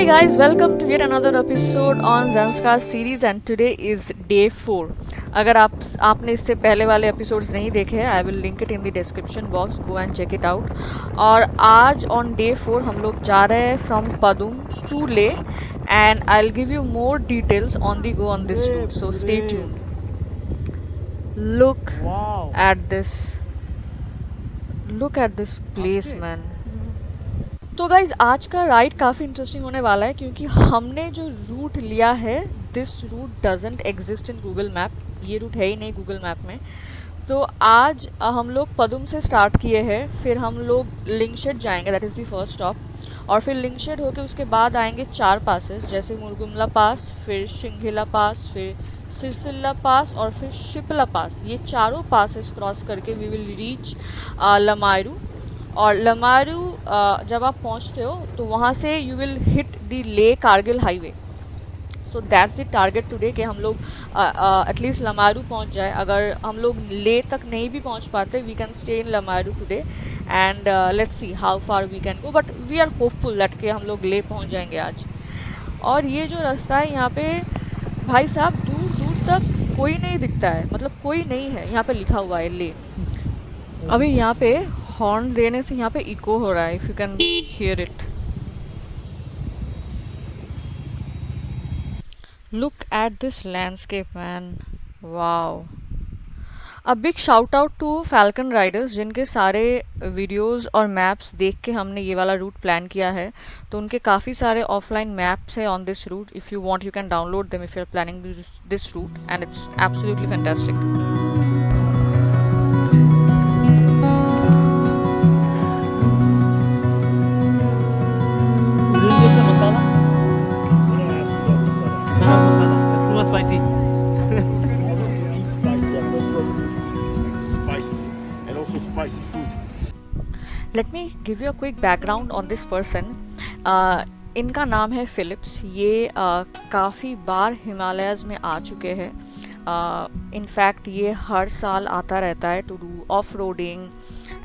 guys, welcome to yet another episode on Zanskar series and today is day 4. अगर आपने इससे पहले वाले episodes नहीं देखे हैं, I will link it in the description box. Go and check it out. और आज on day 4 हम लोग जा रहे हैं from Padum to Leh and I'll give you more details on the go on this route. So stay tuned. Look at this place, man. तो guys आज का राइड काफ़ी इंटरेस्टिंग होने वाला है क्योंकि हमने जो रूट लिया है this route doesn't exist in Google map. ये रूट है ही नहीं गूगल मैप में. तो आज हम लोग पदुम से स्टार्ट किए हैं, फिर हम लोग लिंगशेड जाएंगे, that is the first stop. और फिर लिंगशेड होके उसके बाद आएंगे 4 पासेस जैसे मुरगुमला पास, फिर शिंघिला पास, फिर सिरसिल्ला पास और फिर शिपला पास. ये चारों पासेस क्रॉस करके वी विल रीच लमायरू. और लमारू जब आप पहुंचते हो तो वहाँ से यू विल हिट द ले Kargil highway. So that's the target today कि हम लोग एटलीस्ट लमारू पहुंच जाए. अगर हम लोग ले तक नहीं भी पहुंच पाते वी कैन स्टे इन लमारू today and let's see how far we can go, but we are hopeful that कि हम लोग ले पहुंच जाएंगे आज. और ये जो रास्ता है यहाँ पे भाई साहब दूर दूर तक कोई नहीं दिखता है, मतलब कोई नहीं है. यहाँ पे लिखा हुआ है ले. अभी यहाँ पे हॉर्न देने से यहाँ पे इको हो रहा है, if you can hear it. Look at this landscape man, wow. A big shout out to Falcon Riders जिनके सारे वीडियोस और मैप्स देख के हमने ये वाला रूट प्लान किया है. तो उनके काफ़ी सारे ऑफलाइन मैप्स है on this route. If you want you can download them if you are planning this route and it's absolutely fantastic. Spicy. Spicy, I've no problem with spices and also spicy food. Let me give you a quick background on this person. इनका नाम है Philips. ये काफ़ी बार Himalayas में आ चुके हैं. In fact ये हर साल आता रहता है to do off roading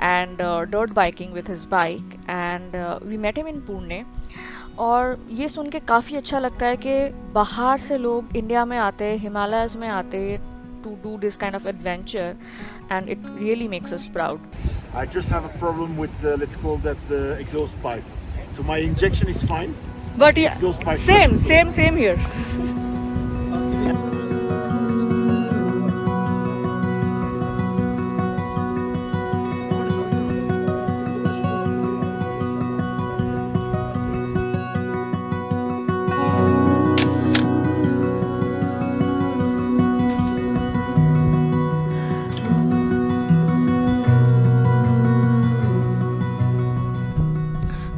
and dirt biking with his bike and we met him in Pune. और ये सुन के काफ़ी अच्छा लगता है कि बाहर से लोग इंडिया में आते हैं, हिमालयाज़ में आते हैं to do this kind of adventure and it really makes us proud. I just have a problem with let's call that the exhaust pipe. So my injection is fine. But yeah, Exhaust pipe. same here.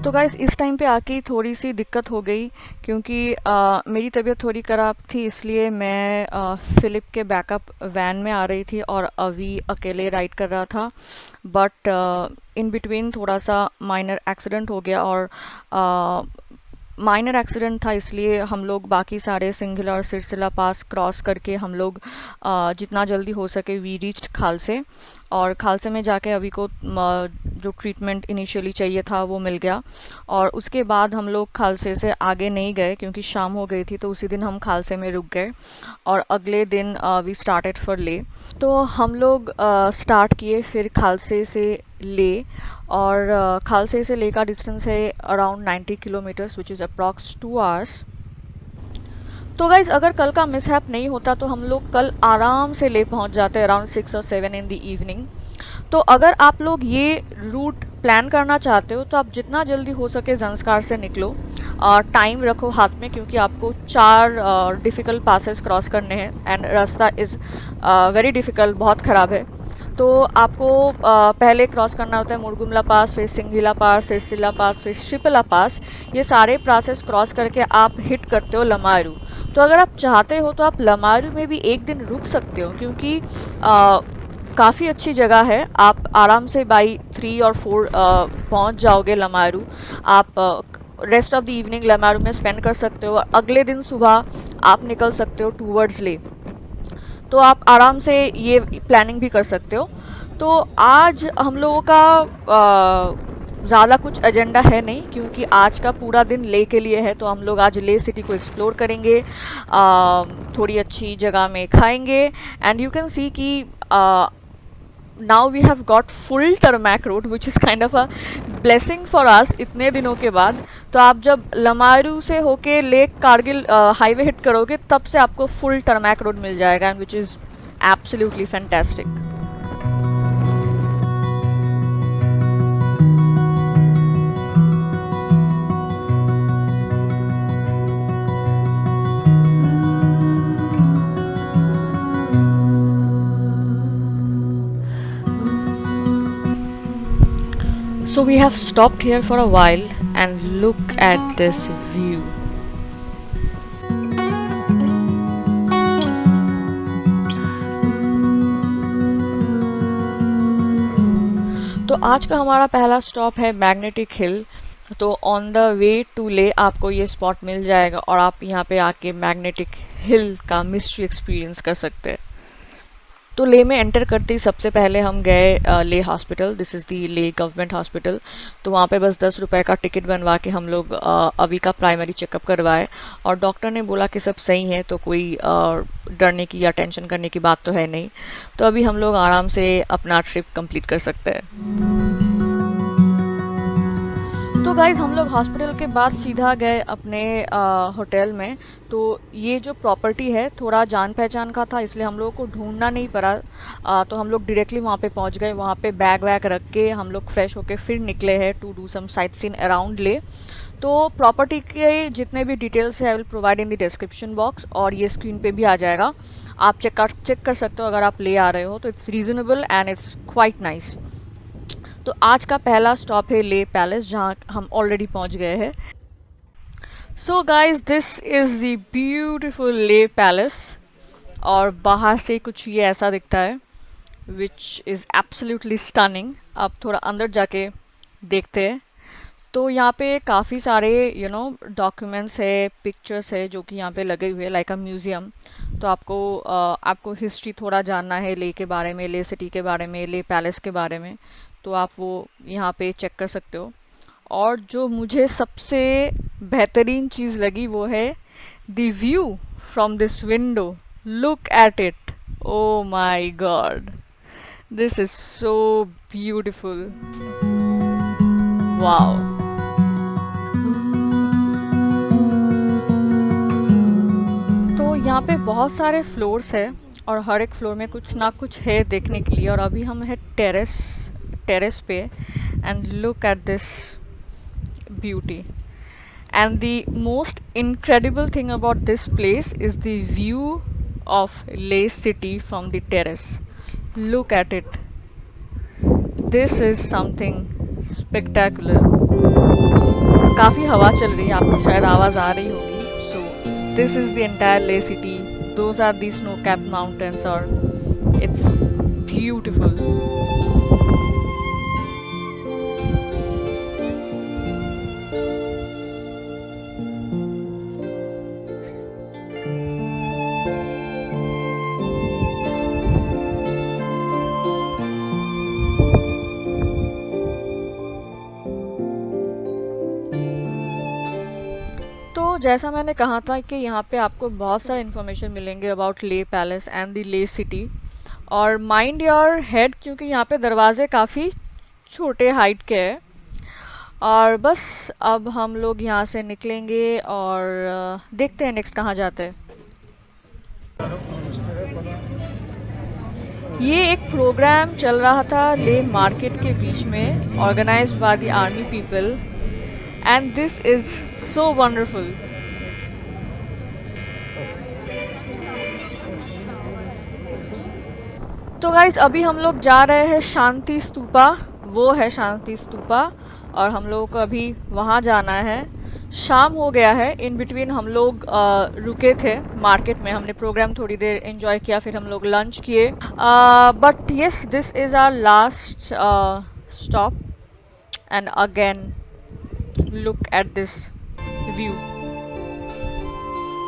तो guys इस time पे आके थोड़ी सी दिक्कत हो गई क्योंकि मेरी तबीयत थोड़ी ख़राब थी, इसलिए मैं फ़िलिप के बैकअप वैन में आ रही थी और अभी अकेले राइड कर रहा था. बट इन बिटवीन थोड़ा सा माइनर एक्सीडेंट हो गया और माइनर एक्सीडेंट था इसलिए हम लोग बाकी सारे सिंघिला और सिरसिला पास क्रॉस करके हम लोग जितना जल्दी हो सके वी रीच्ड खालसे. और खालसे में जाके अभी को जो ट्रीटमेंट इनिशियली चाहिए था वो मिल गया. और उसके बाद हम लोग खालसे से आगे नहीं गए क्योंकि शाम हो गई थी, तो उसी दिन हम खालसे में रुक गए और अगले दिन वी स्टार्टेड फॉर ले. तो हम लोग स्टार्ट किए फिर खालसे से ले. और खालसे से ले का डिस्टेंस है around 90 kilometres which is approx 2 hours. तो गाइज़ अगर कल का मिसहैप नहीं होता तो हम लोग कल आराम से ले पहुंच जाते अराउंड 6 और 7 इन द इवनिंग. तो अगर आप लोग ये रूट प्लान करना चाहते हो तो आप जितना जल्दी हो सके ज़ंस्कार से निकलो. टाइम रखो हाथ में क्योंकि आपको 4 डिफ़िकल्ट पासेस क्रॉस करने हैं एंड रास्ता इज़ वेरी डिफ़िकल्ट, बहुत ख़राब है. तो आपको पहले क्रॉस करना होता है मुरगुमला पास, फिर सिंघिला पास, सिरसिला पास, फिर शिपला पास. ये सारे पासेस क्रॉस करके आप हिट करते हो लमारू. तो अगर आप चाहते हो तो आप लमारू में भी एक दिन रुक सकते हो क्योंकि काफ़ी अच्छी जगह है. आप आराम से बाई 3 और 4 पहुंच जाओगे लमारू. आप रेस्ट ऑफ द इवनिंग लमारू में स्पेंड कर सकते हो और अगले दिन सुबह आप निकल सकते हो टूवर्ड्स ले. तो आप आराम से ये प्लानिंग भी कर सकते हो. तो आज हम लोगों का ज़्यादा कुछ एजेंडा है नहीं, क्योंकि आज का पूरा दिन ले के लिए है। तो हम लोग आज ले सिटी को एक्सप्लोर करेंगे, थोड़ी अच्छी जगह में खाएंगे। एंड यू कैन सी कि now we have got full tarmac road which is kind of a blessing for us इतने दिनों के बाद। तो आप जब लमारू से होके लेक कारगिल हाईवे हिट करोगे, तब से आपको फुल टर्मैक रोड मिल जाएगा, and which is absolutely fantastic. So we have stopped here for a while and look at this view. तो आज का हमारा पहला स्टॉप है मैग्नेटिक हिल। तो ऑन द वे टू ले आपको ये स्पॉट मिल जाएगा और आप यहाँ पे आके मैग्नेटिक हिल का मिस्ट्री एक्सपीरियंस कर सकते हैं। तो ले में एंटर करते ही सबसे पहले हम गए ले हॉस्पिटल। दिस इज़ दी ले गवर्नमेंट हॉस्पिटल। तो वहाँ पे बस 10 रुपए का टिकट बनवा के हम लोग अभी का प्राइमरी चेकअप करवाए, और डॉक्टर ने बोला कि सब सही है, तो कोई डरने की या टेंशन करने की बात तो है नहीं। तो अभी हम लोग आराम से अपना ट्रिप कंप्लीट कर सकते हैं। तो गाइज हम लोग हॉस्पिटल के बाद सीधा गए अपने होटल में। तो ये जो प्रॉपर्टी है थोड़ा जान पहचान का था, इसलिए हम लोगों को ढूंढना नहीं पड़ा। तो हम लोग डायरेक्टली वहाँ पे पहुँच गए। वहाँ पे बैग वैग रख के हम लोग फ्रेश होके फिर निकले हैं to do some sight seen around ले। तो प्रॉपर्टी के जितने भी डिटेल्स है I will provide in the description box, और ये स्क्रीन पे भी आ जाएगा। आप चेक कर सकते हो अगर आप ले आ रहे हो तो। It's reasonable and it's quite nice. तो आज का पहला स्टॉप है ले पैलेस, जहाँ हम ऑलरेडी पहुँच गए हैं। So guys this is the beautiful ले पैलेस, और बाहर से कुछ ये ऐसा दिखता है विच इज़ एब्सोल्युटली स्टनिंग। अब थोड़ा अंदर जाके देखते हैं। तो यहाँ पे काफ़ी सारे डॉक्यूमेंट्स है, पिक्चर्स है जो कि यहाँ पे लगे हुए हैं लाइक अ म्यूज़ियम। तो आपको हिस्ट्री थोड़ा जानना है ले के बारे में, ले सिटी के बारे में, ले पैलेस के बारे में, तो आप वो यहाँ पे चेक कर सकते हो। और जो मुझे सबसे बेहतरीन चीज़ लगी वो है the view from this window. Look at it, oh my God, this is so beautiful, wow. तो यहाँ पे बहुत सारे फ्लोर्स है, और हर एक फ्लोर में कुछ ना कुछ है देखने के लिए। और अभी हम है टेरेस पे, and look at this beauty. And the most incredible thing about this place is the view of Leh city from the terrace. Look at it, this is something spectacular. काफ़ी हवा चल रही है, आपको शायद आवाज़ आ रही होगी। This is the entire Leh city. Those are the snow-capped mountains, or it's beautiful. तो जैसा मैंने कहा था कि यहाँ पे आपको बहुत सारे इन्फॉर्मेशन मिलेंगे अबाउट ले palace and the Leh city. और माइंड योर हेड, क्योंकि यहाँ पे दरवाजे काफ़ी छोटे हाइट के हैं। और बस अब हम लोग यहाँ से निकलेंगे और देखते हैं नेक्स्ट कहाँ जाते हैं। ये एक प्रोग्राम चल रहा था ले मार्केट के बीच में, organized by the army people, and this is so wonderful. तो गाइस अभी हम लोग जा रहे हैं शांति स्तूपा, वो है शांति स्तूपा, और हम लोगों को अभी वहाँ जाना है। शाम हो गया है। इन बिटवीन हम लोग रुके थे मार्केट में, हमने प्रोग्राम थोड़ी देर एंजॉय किया, फिर हम लोग लंच किए। But yes, this is our last stop, and again look at this view.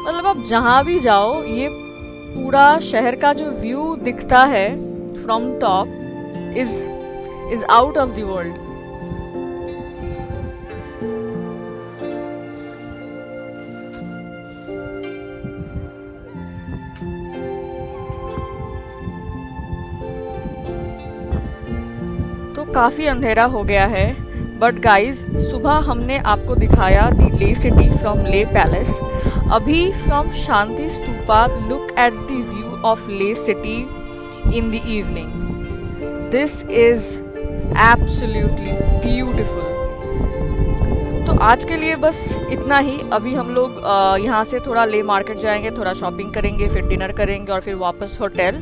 मतलब आप जहाँ भी जाओ, ये पूरा शहर का जो व्यू दिखता है from top is out of the world. काफ़ी अंधेरा हो गया है, बट गाइज सुबह हमने आपको दिखाया the Leh city from Leh palace. अभी from Shanti Stupa look at the view of Leh city in the evening. This is absolutely beautiful. तो आज के लिए बस इतना ही। अभी हम लोग यहाँ से थोड़ा ले मार्केट जाएंगे, थोड़ा शॉपिंग करेंगे, फिर डिनर करेंगे और फिर वापस होटल।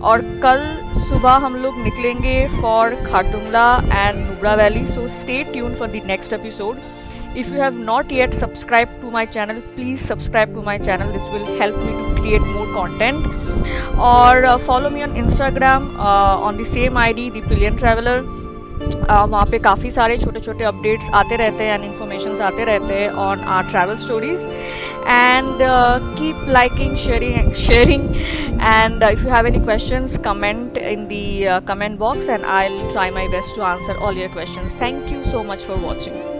और कल सुबह हम लोग निकलेंगे for Khardungla and Nubra valley. So stay tune for the next episode. If you have not yet subscribed to my channel, please subscribe to my channel. This will help me to create more content. और follow me on Instagram on the same ID, The Pillion Traveler. वहाँ पे काफ़ी सारे छोटे छोटे updates आते रहते हैं एंड इन्फॉर्मेशंस आते रहते हैं on our travel stories. And keep liking, sharing, and if you have any questions, comment in the comment box, and I'll try my best to answer all your questions. Thank you so much for watching.